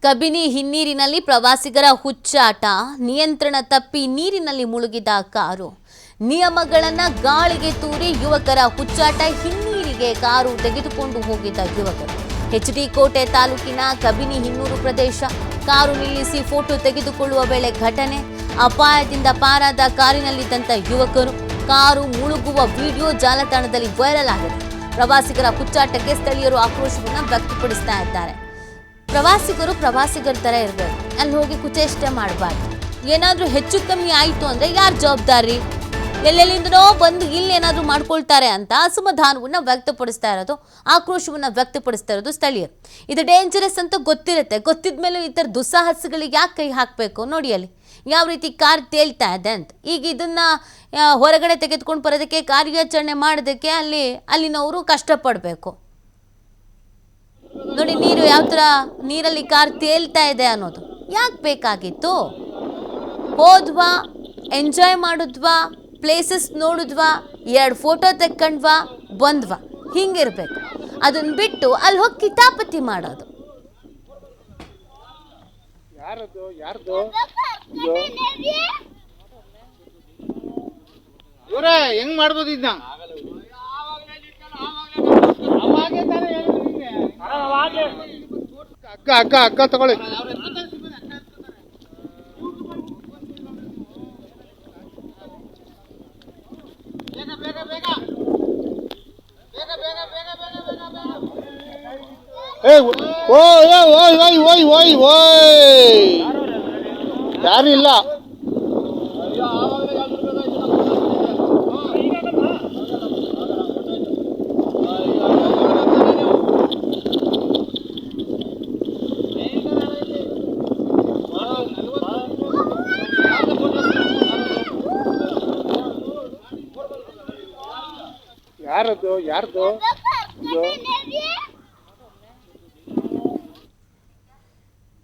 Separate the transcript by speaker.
Speaker 1: ಕಬಿನಿ ಹಿನ್ನೀರಿನಲ್ಲಿ ಪ್ರವಾಸಿಗರ ಹುಚ್ಚಾಟ, ನಿಯಂತ್ರಣ ತಪ್ಪಿ ನೀರಿನಲ್ಲಿ ಮುಳುಗಿದ ಕಾರು. ನಿಯಮಗಳನ್ನು ಗಾಳಿಗೆ ತೂರಿ ಯುವಕರ ಹುಚ್ಚಾಟ, ಹಿನ್ನೀರಿಗೆ ಕಾರು ತೆಗೆದುಕೊಂಡು ಹೋಗಿದ್ದ ಯುವಕರು. ಎಚ್ಡಿ ಕೋಟೆ ತಾಲೂಕಿನ ಕಬಿನಿ ಹಿನ್ನೂರು ಪ್ರದೇಶ. ಕಾರು ನಿಲ್ಲಿಸಿ ಫೋಟೋ ತೆಗೆದುಕೊಳ್ಳುವ ವೇಳೆ ಘಟನೆ. ಅಪಾಯದಿಂದ ಪಾರಾದ ಕಾರಿನಲ್ಲಿದ್ದಂಥ ಯುವಕರು. ಕಾರು ಮುಳುಗುವ ವಿಡಿಯೋ ಜಾಲತಾಣದಲ್ಲಿ ವೈರಲ್ ಆಗಿದೆ. ಪ್ರವಾಸಿಗರ ಹುಚ್ಚಾಟಕ್ಕೆ ಸ್ಥಳೀಯರು ಆಕ್ರೋಶವನ್ನು ವ್ಯಕ್ತಪಡಿಸ್ತಾ ಇದ್ದಾರೆ. ಪ್ರವಾಸಿಗರ ತರ ಇರಬೇಕು, ಅಲ್ಲಿ ಹೋಗಿ ಕುಚೇಷ್ಟೆ ಮಾಡಬಾರ್ದು. ಏನಾದರೂ ಹೆಚ್ಚು ಕಮ್ಮಿ ಆಯಿತು ಅಂದರೆ ಯಾರು ಜವಾಬ್ದಾರಿ? ಎಲ್ಲೆಲ್ಲಿಂದನೋ ಬಂದು ಇಲ್ಲಿ ಏನಾದರೂ ಮಾಡ್ಕೊಳ್ತಾರೆ ಅಂತ ಅಸಮಾಧಾನವನ್ನು ವ್ಯಕ್ತಪಡಿಸ್ತಾ ಇರೋದು, ಆಕ್ರೋಶವನ್ನು ವ್ಯಕ್ತಪಡಿಸ್ತಾ ಇರೋದು ಸ್ಥಳೀಯರು. ಇದು ಡೇಂಜರಸ್ ಅಂತ ಗೊತ್ತಿರುತ್ತೆ. ಗೊತ್ತಿದ ಮೇಲೆ ಈ ಥರ ದುಸ್ಸಾಹಸಗಳಿಗೆ ಯಾಕೆ ಕೈ ಹಾಕಬೇಕು? ನೋಡಿ ಅಲ್ಲಿ ಯಾವ ರೀತಿ ಕಾರ್ ತೇಲ್ತಾ ಇದೆ ಅಂತ. ಈಗ ಇದನ್ನು ಹೊರಗಡೆ ತೆಗೆದುಕೊಂಡು ಬರೋದಕ್ಕೆ, ಕಾರ್ಯಾಚರಣೆ ಮಾಡೋದಕ್ಕೆ ಅಲ್ಲಿನವರು ಕಷ್ಟಪಡಬೇಕು. ನೋಡಿ ನೀರು ಯಾವ ಥರ ನೀರಲ್ಲಿ ಕಾರ್ ತೇಲ್ತಾ ಇದೆ ಅನ್ನೋದು ಯಾಕೆ ಬೇಕಾಗಿತ್ತು? ಹೋದ್ವಾ, ಎಂಜಾಯ್ ಮಾಡಿದ್ವಾ, ಪ್ಲೇಸಸ್ ನೋಡಿದ್ವಾ, 2 ಫೋಟೋ ತೆಕ್ಕೊಂಡ್ವಾ, ಬಂದ್ವಾ, ಹಿಂಗಿರ್ಬೇಕು. ಅದನ್ನ ಬಿಟ್ಟು ಅಲ್ಲಿ ಹೋಗಿ ಕಿತಾಪತಿ ಮಾಡೋದು.
Speaker 2: ಹೆಂಗ್ ಮಾಡ್ಬೋದು ಇದನ್ನ? ಅಕ್ಕ ತಗೊಳ್ಳಿ. ಯಾರು ಇಲ್ಲ. ಯಾರದು